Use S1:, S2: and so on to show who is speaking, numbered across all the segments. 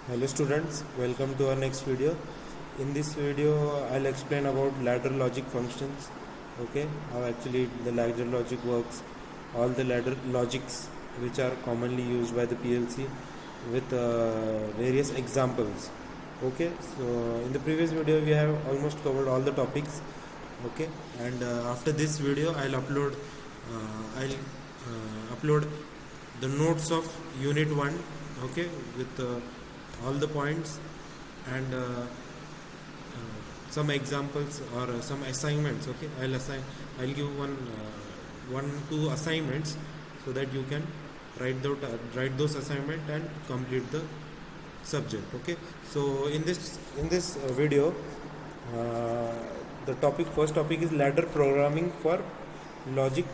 S1: Hello students, welcome to our next video. In this video I'll explain about ladder logic functions. Okay, how actually the ladder logic works, all the ladder logics which are commonly used by the PLC with various examples. Okay, so in the previous video we have almost covered all the topics. Okay, and after this video I'll upload the notes of unit 1. Okay, with all the points and some examples or some assignments. Okay, I'll give one two assignments so that you can write those assignment and complete the subject. Okay, so in this video the first topic is ladder programming for logic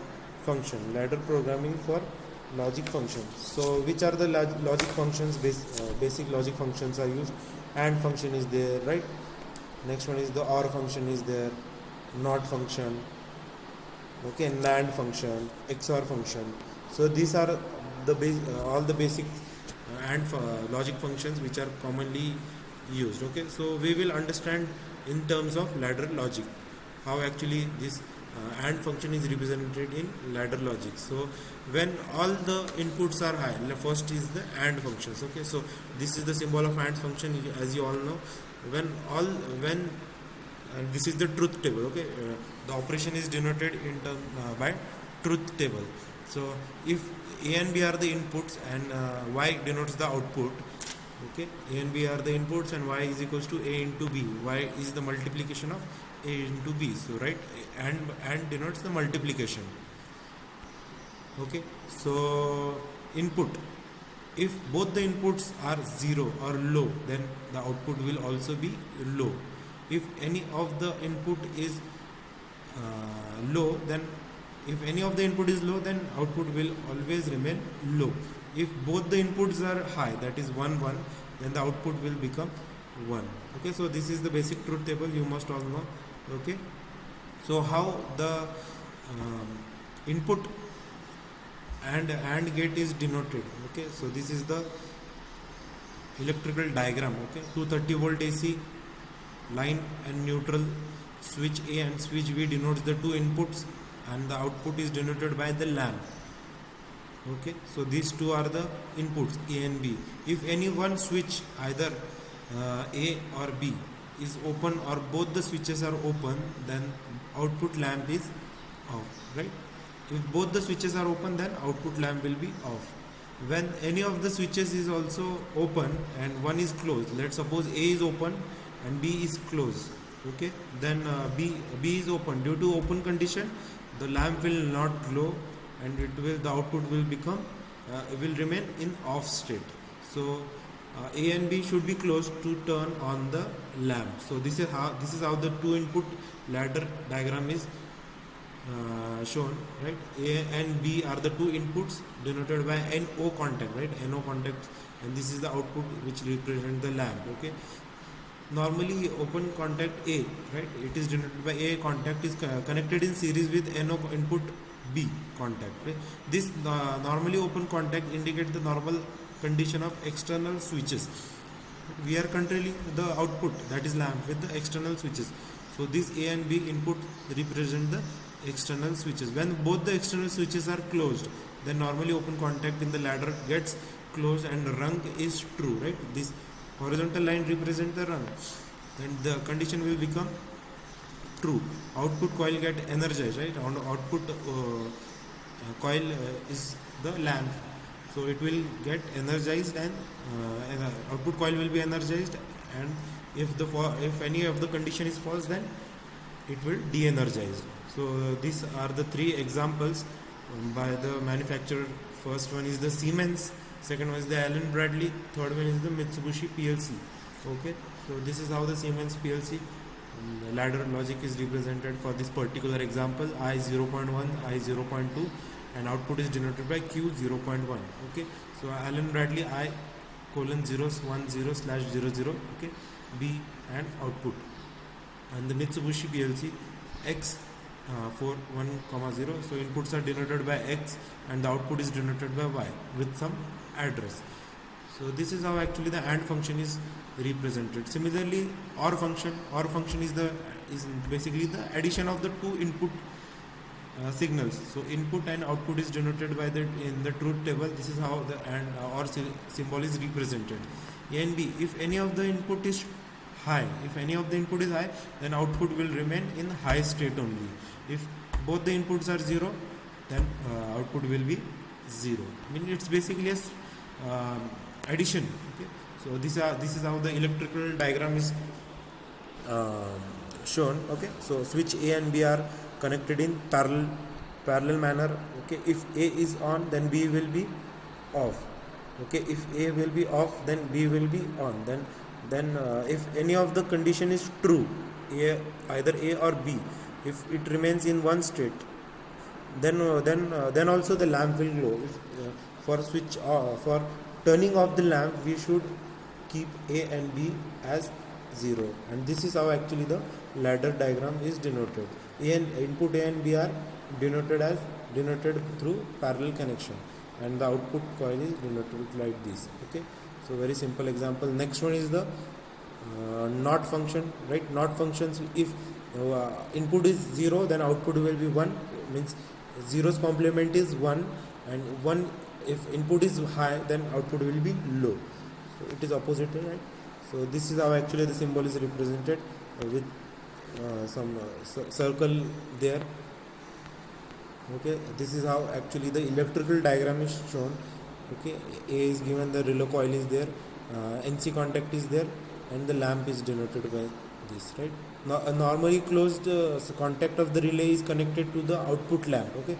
S1: logic functions. So which are the logic functions? Basic logic functions are used. AND function is there, right? Next one is the OR function is there, NOT function, okay, NAND function, XOR function. So these are all the basic logic functions which are commonly used. Okay, so we will understand in terms of ladder logic how actually this AND function is represented in ladder logic. So when all the inputs are high, first is the AND functions. Okay, so this is the symbol of AND function, as you all know. When and this is the truth table. Okay, the operation is denoted in by truth table. So if A and B are the inputs and Y denotes the output. Okay, A and B are the inputs and Y is equals to A into B. Y is the multiplication of A into B. So right, and denotes the multiplication. Okay, so input, if both the inputs are 0 or low, then the output will also be low. If any of the input is low, then if any of the input is low, then output will always remain low. If both the inputs are high, that is 1 1, then the output will become 1. Okay, so this is the basic truth table, you must all know. Okay, so how the input and gate is denoted. Okay, so this is the electrical diagram. Okay, 230 volt AC line and neutral, switch A and switch B denotes the two inputs and the output is denoted by the lamp. Okay, so these two are the inputs, A and B. If any one switch, either A or B, is open or both the switches are open, then output lamp is off, right? If both the switches are open, then output lamp will be off. When any of the switches is also open and one is closed, let's suppose A is open and B is closed. Okay, then B is open. Due to open condition, the lamp will not glow and the output will will remain in off state. So A and B should be closed to turn on the lamp. So this is how the two input ladder diagram is shown, right? A and B are the two inputs denoted by NO contact, right? NO contact, and this is the output which represent the lamp. Okay, normally open contact A, right? It is denoted by A contact is connected in series with NO input B contact. Right? This normally open contact indicate the normal condition of external switches. We are controlling the output, that is lamp, with the external switches. So this A and B input represent the external switches. When both the external switches are closed, then normally open contact in the ladder gets closed and rung is true, right? This horizontal line represents the rung, then the condition will become true. Output coil get energized, right? On output coil is the lamp, so it will get energized and output coil will be energized, and if any of the condition is false, then it will de-energize. So these are the three examples by the manufacturer. First one is the Siemens, second one is the Allen Bradley, third one is the Mitsubishi PLC. Okay, so this is how the Siemens PLC ladder logic is represented for this particular example. I 0.1, I 0.2, and output is denoted by Q 0.1. Okay, so Allen Bradley I colon 010/00. Okay, B and output, and the Mitsubishi PLC X 4 1, 0. So inputs are denoted by X and the output is denoted by Y with some address. So this is how actually the AND function is represented. Similarly, OR function is basically the addition of the two input signals. So input and output is denoted by the in the truth table. This is how the AND OR symbol is represented. A and B. If any of the input is high, then output will remain in high state only. If both the inputs are 0, then output will be 0. I mean, it's basically a addition. Okay, so this is how the electrical diagram is shown. Okay, so switch A and B are connected in parallel manner. Okay, if A is on, then B will be off. Okay, if A will be off, then B will be on. Then if any of the condition is true, either A or B, if it remains in one state, then also the lamp will glow. If, for turning off the lamp, we should keep A and B as 0, and this is how actually the ladder diagram is denoted. Input A and B are denoted through parallel connection, and the output coil is denoted like this. Okay, so very simple example. Next one is the NOT function, right? NOT functions, if input is 0, then output will be 1, means 0's complement is 1, and 1, if input is high, then output will be low. So it is opposite, right? So this is how actually the symbol is represented with some circle there. Okay, this is how actually the electrical diagram is shown. Okay, A is given, the relay coil is there, NC contact is there, and the lamp is denoted by this, right? Now a normally closed contact of the relay is connected to the output lamp. Okay,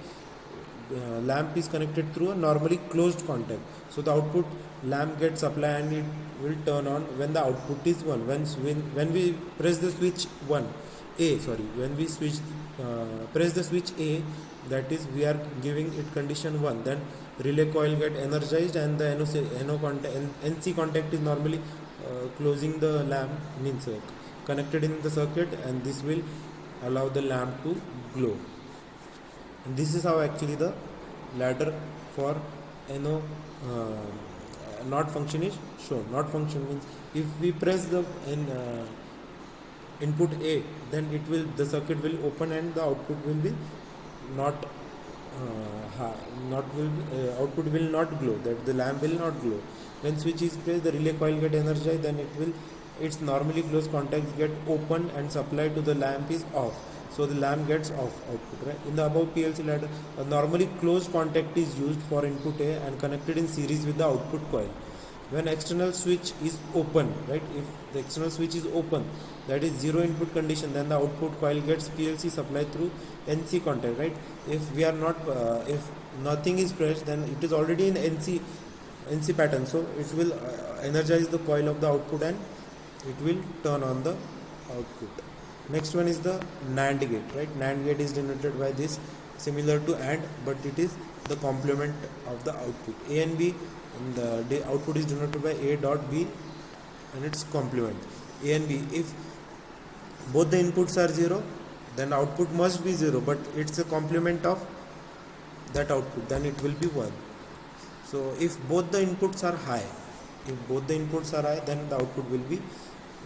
S1: lamp is connected through a normally closed contact, so the output lamp gets supply and it will turn on when the output is 1. When we press the switch when we press the switch A, that is we are giving it condition 1, then relay coil get energized, and the NC contact is normally closing the lamp, means connected in the circuit, and this will allow the lamp to glow. And this is how actually the ladder for NOT function is shown. NOT function means if we press the input A, then the circuit will open and the output will be output will not glow, that the lamp will not glow. When switch is pressed, the relay coil get energized, then its normally closed contacts get open and supply to the lamp is off, so the lamp gets off output, right? In the above PLC ladder, a normally closed contact is used for input A and connected in series with the output coil. When external switch is open, right, if the external switch is open, that is 0 input condition, then the output coil gets PLC supply through NC contact, right? If we are not if nothing is pressed, then it is already in NC pattern, so it will energize the coil of the output and it will turn on the output. Next one is the NAND gate, right? NAND gate is denoted by this, similar to AND, but it is the complement of the output. A and B, and the output is denoted by A dot B and its complement. A and B, if both the inputs are 0, then output must be 0, but it's a complement of that output, then it will be 1. So if both the inputs are high, then the output will be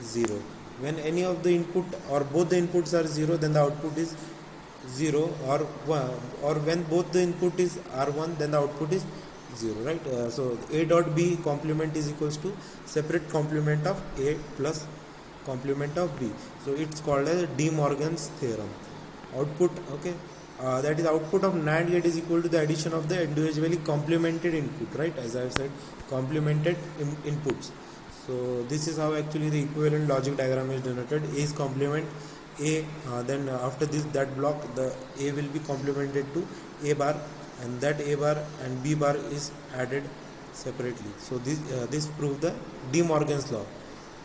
S1: 0. When any of the input or both the inputs are 0, then the output is 0, or 1, or when both the input are 1, then the output is 0, right? So A dot B complement is equals to separate complement of A plus complement of B. So it's called as De Morgan's theorem. Output, okay, that is output of NAND gate is equal to the addition of the individually complemented input, right? As I have said, complemented inputs. So this is how actually the equivalent logic diagram is denoted. A is complement A, then after that block, the A will be complemented to A bar, and that A bar and B bar is added separately. So this proves the De Morgan's law.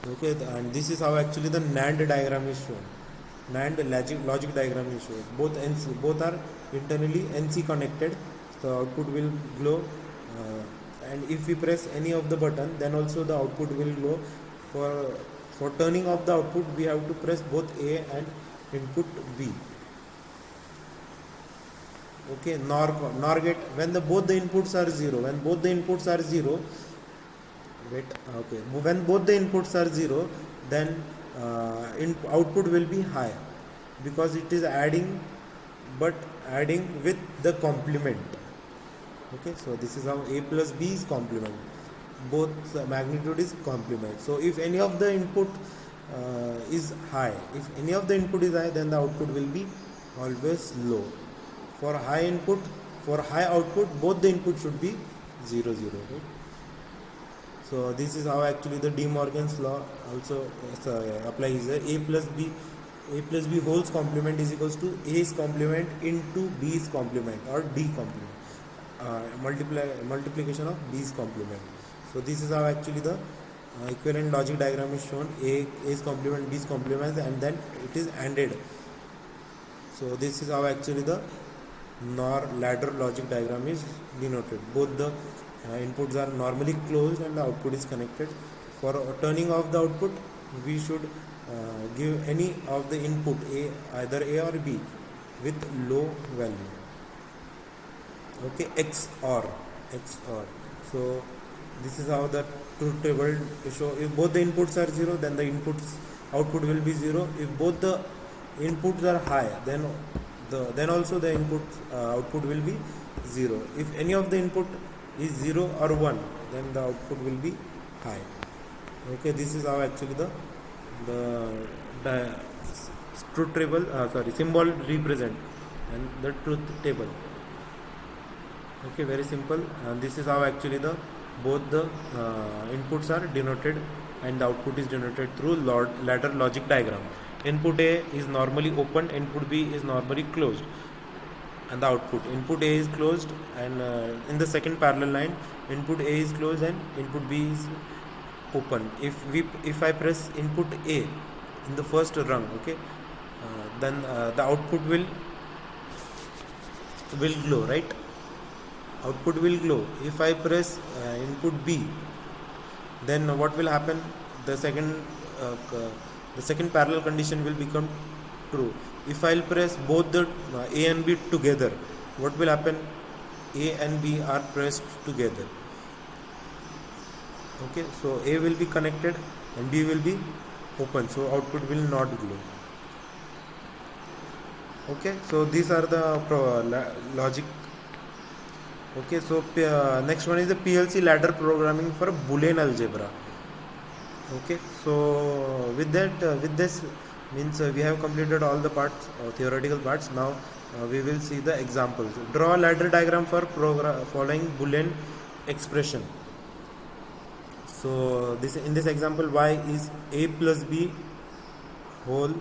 S1: Okay, and this is how actually the NAND diagram is shown. NAND logic diagram is shown. Both are internally NC connected. The output will glow, and if we press any of the button, then also the output will glow. For turning off the output, we have to press both A and input B. Okay, NOR gate, when both the inputs are 0, wait, okay, when both the inputs are 0, then output will be high, because it is adding, but adding with the complement. Okay, so this is how a plus b is complement, both magnitude is complement. So if any of the input is high, then the output will be always low. For high input, for high output, both the input should be 0 0, right? So this is how actually the De Morgan's law also applies here. A plus b whole's complement is equals to a's complement into b's complement, or d complement, multiplication of b's complement. So this is how actually the equivalent logic diagram is shown. A's complement, b's complement, and then it is ANDed. So this is how actually the NOR ladder logic diagram is denoted. Both the inputs are normally closed and the output is connected. For turning off the output, we should give any of the input A, either A or B, with low value. Okay, XOR. So this is how the truth table show. If both the inputs are 0, then the output will be 0. If both the inputs are high, then also the output will be 0. If any of the input is 0 or 1, then the output will be high. Okay, this is how actually the truth table symbol represent, and the truth table. Okay, very simple. And this is how actually both the inputs are denoted and the output is denoted through ladder logic diagram. Input A is normally open, input B is normally closed, and the input A is closed, and in the second parallel line, input A is closed and input B is open. If I press input A in the first rung, okay, then the output will glow, right? Output will glow. If I press input B, then what will happen? The second parallel condition will become true. If I'll press both the A and B together, what will happen? A and B are pressed together. Okay, so A will be connected and B will be open, so output will not glow. Okay, so these are the logic. Okay, so next one is the PLC ladder programming for Boolean algebra. Okay, so with this means we have completed all the parts, theoretical parts. Now we will see the examples. Draw a ladder diagram for following Boolean expression. So in this example, y is a plus b whole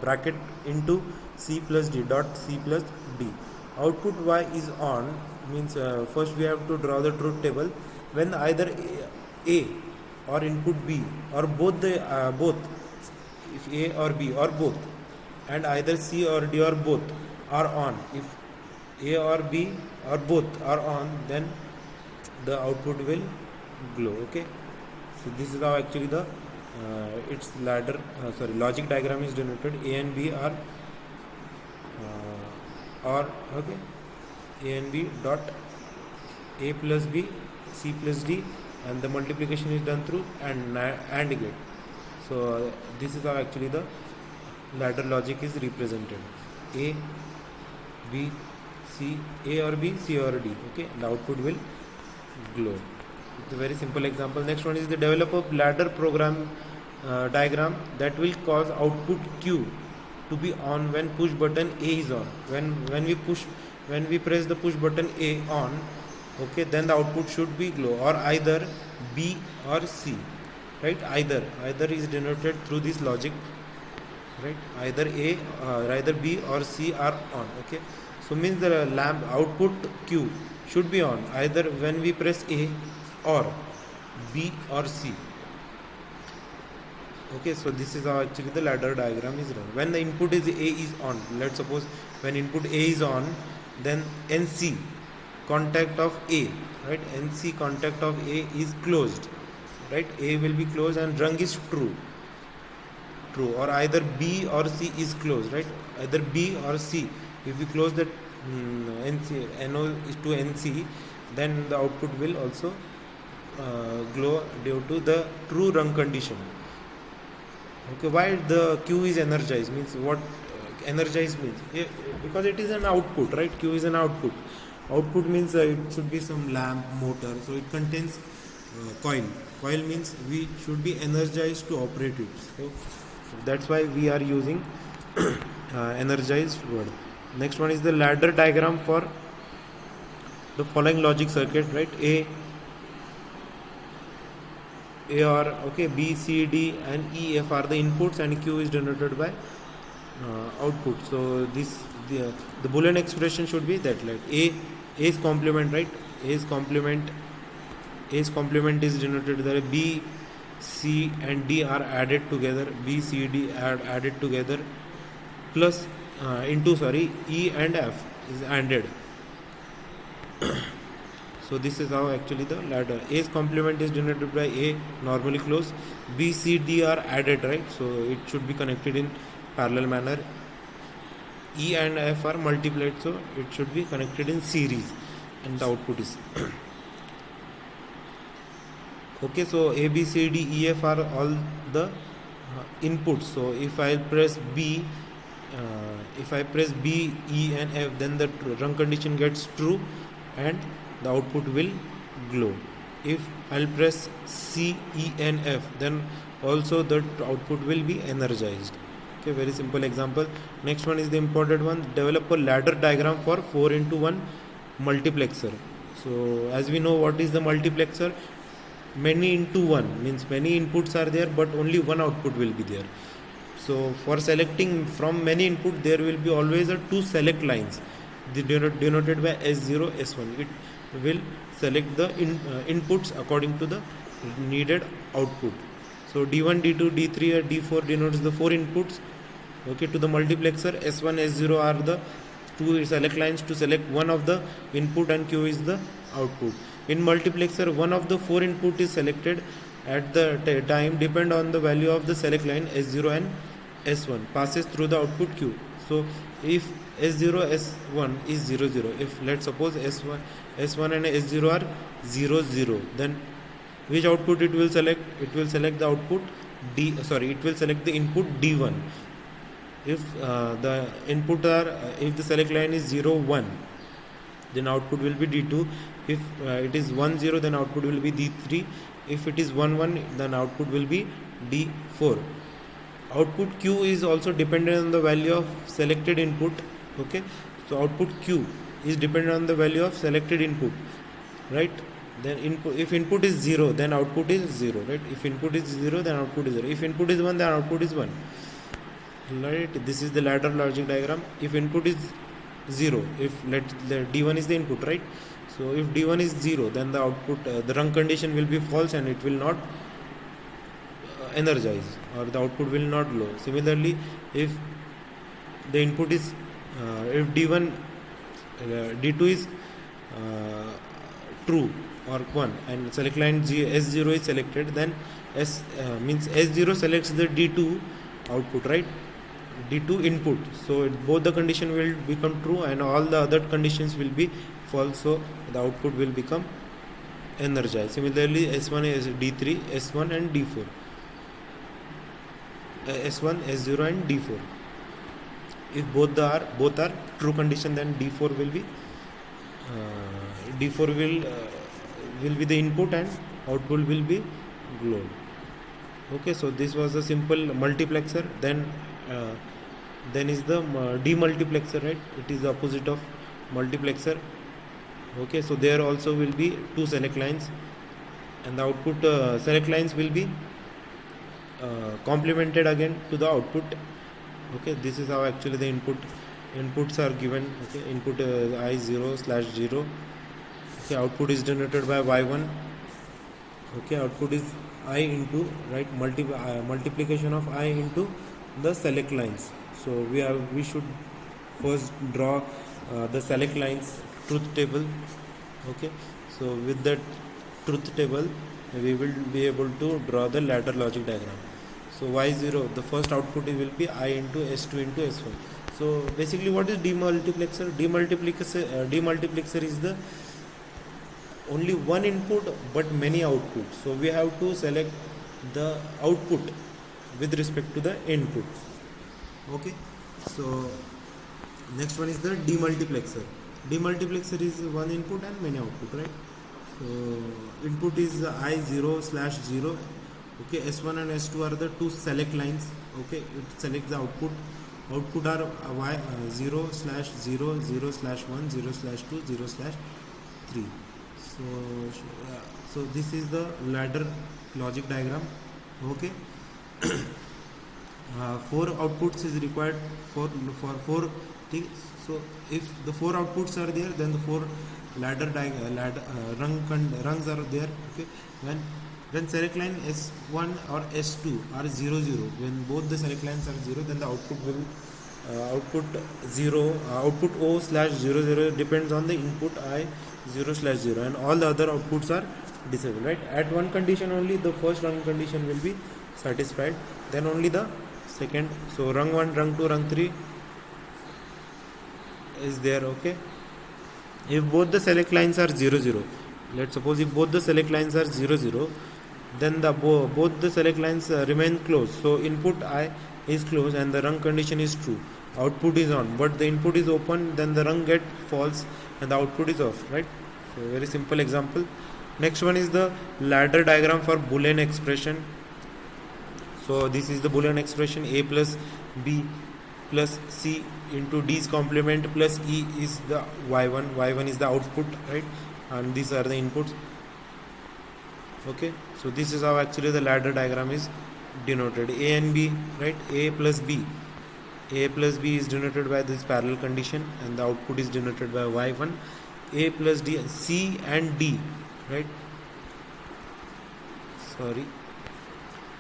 S1: bracket into c plus d dot c plus d. Output y is on, means first we have to draw the truth table. When either A or input B or both if A or B or both, and either C or D or both are on. If A or B or both are on, then the output will glow. Okay, so this is how actually the its logic diagram is denoted. A and B are okay, A and B dot A plus B, C plus D, and the multiplication is done through AND gate. So this is how actually the ladder logic is represented. A, B, C, A or B, C or D. Okay, the output will glow. It's a very simple example. Next one is the develop a ladder program diagram that will cause output Q to be on when push button A is on. When we press the push button A on, okay, then the output should be glow, or either B or C, right? Either is denoted through this logic, right? Either B or C are on. Okay, so means the lamp output Q should be on either when we press A or B or C. Okay, so this is how actually the ladder diagram is run. When the input is A is on, let's suppose when input A is on, then NC contact of A, right? NC contact of A is closed, right? A will be closed and rung is true, or either B or C is closed, right? Either B or C. If we close that NO is to NC, then the output will also glow due to the true run condition. Okay, why the Q is energized means what energized means? Because it is an output, right? Q is an output. Output means it should be some lamp, motor, so it contains coil. Coil means we should be energized to operate it. So that's why we are using energized word. Next one is the ladder diagram for the following logic circuit, right? A or okay, B, C, D and E, F are the inputs and Q is denoted by output. So this the Boolean expression should be that, like A's complement, right? A's complement is denoted by B, C and D are added together. B, C, D are added together plus E and F is ANDed. So this is how actually the ladder. A's complement is denoted by A, normally closed. B, C, D are added, right? So it should be connected in parallel manner. E and F are multiplied, so it should be connected in series, and the output is okay. So A, B, C, D, E, F are all the inputs. So if I press B, E and F, then the run condition gets true and the output will glow. If I'll press C, E and F, then also the output will be energized. Okay, very simple example. Next one is the important one. Develop a ladder diagram for 4:1 multiplexer. So as we know, what is the multiplexer? Many into one means many inputs are there, but only one output will be there. So for selecting from many input, there will be always a two select lines denoted by S0, S1. It will select the inputs according to the needed output. So D1, D2, D3 or D4 denotes the four inputs, okay, to the multiplexer. S1, S0 are the two select lines to select one of the input, and Q is the output. In multiplexer, one of the four input is selected at the time depend on the value of the select line S0 and S1 passes through the output Q. So if S0, S1 is 0, 0, if let's suppose S1 and S0 are 0, 0, then which output it will select? It will select the output it will select the input D1. If the input are if the select line is 0, 1, then output will be D2. If it is 1, 0, then output will be D3. If it is 1, 1, then output will be D4. Output Q is also dependent on the value of selected input. Okay, so output Q is dependent on the value of selected input, right? Then if input is 0, then output is 0, right? If input is 0, then output is 0. If input is 1, then output is 1, right? This is the ladder logic diagram. If input is 0, if the D1 is the input, right? So if D1 is 0, then the output the run condition will be false and it will not energize, or the output will not glow. Similarly, if the input is if D1 D2 is true or 1 and select line S0 is selected, then means S0 selects the D2 output, right? D2 input. So both the condition will become true and all the other conditions will be false, so the output will become energized. Similarly, S1 is D3, S1 and D4. S1, S0 and D4. If both are true condition, then D4 will be will be the input and output will be glowed. Okay, so this was a simple multiplexer. Then is the demultiplexer, right? It is the opposite of multiplexer. Okay, so there also will be two select lines, and the output select lines will be complemented again to the output. Okay, this is how actually the inputs are given. Okay, input I0/0. Okay, output is denoted by Y1. Okay, output is I into, right, multiplication of I into the select lines. So we should first draw the select lines truth table. Okay, so with that truth table we will be able to draw the ladder logic diagram. So Y0, the first output will be I into S2 into S1. So basically, what is demultiplexer? Demultiplexer is the only one input but many outputs, so we have to select the output with respect to the input. Okay, so next one is the demultiplexer. Demultiplexer is one input and many output, right? So input is I0/0. Okay, S1 and S2 are the two select lines. Okay, it selects the output. Output are Y0/0, 0/1, 0/2, 0/3. So this is the ladder logic diagram. Okay. 4 outputs is required for 4 things. So if the 4 outputs are there, then the 4 rungs are there. Okay, when select line S1 or S2 are 0 0, when both the select lines are 0, then the output will output O/00 depends on the input I0/0, and all the other outputs are disabled, right? At one condition only the first rung condition will be satisfied, then only the second. So rung 1, rung 2, rung 3 is there. Okay, if both the select lines are 0 0, let's suppose if both the select lines are 0 0, then the both the select lines remain closed. So input I is closed and the rung condition is true, output is on, but the input is open, then the rung get false and the output is off, right? So very simple example. Next one is the ladder diagram for Boolean expression. So this is the Boolean expression: A plus B plus C into D's complement plus E is the Y1 is the output, right? And these are the inputs. Okay, so this is how actually the ladder diagram is denoted: A and B, right? A plus B is denoted by this parallel condition and the output is denoted by Y1. A plus D, C and D, right?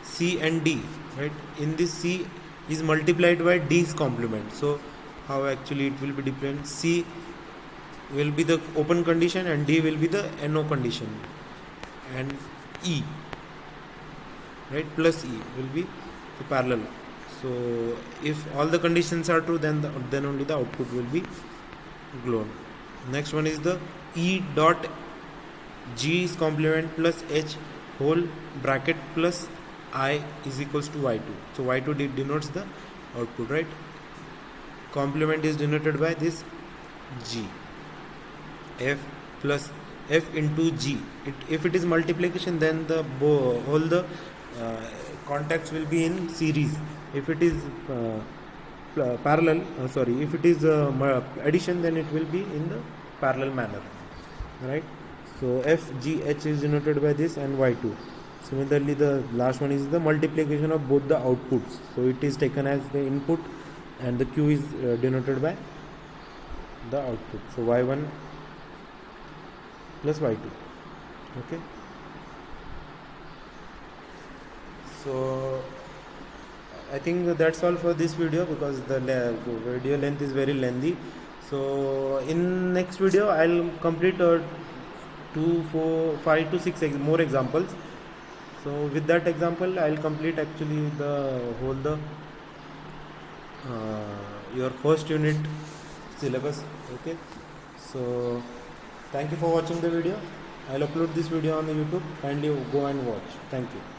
S1: C and D, right? In this C is multiplied by D's complement. So how actually it will be different? C will be the open condition and D will be the NO condition, and E, right, plus E will be the parallel. So if all the conditions are true, then only the output will be glown. Next one is the E dot G's complement plus H whole bracket plus I is equals to Y2. So Y2 denotes the output, right? Complement is denoted by this G. F plus F into G. If it is multiplication, then the all the contacts will be in series. If it is parallel, if it is addition, then it will be in the parallel manner, right? So F, G, H is denoted by this and Y2. Similarly, the last one is the multiplication of both the outputs. So it is taken as the input and the Q is denoted by the output. So Y1 plus Y2. Okay. So I think that's all for this video, because the video length is very lengthy. So in next video I'll complete 2, 4, 5 to 6 more examples. So with that example I'll complete actually the whole your first unit syllabus. Okay, so thank you for watching the video. I'll upload this video on the YouTube. Kindly go and watch. Thank you.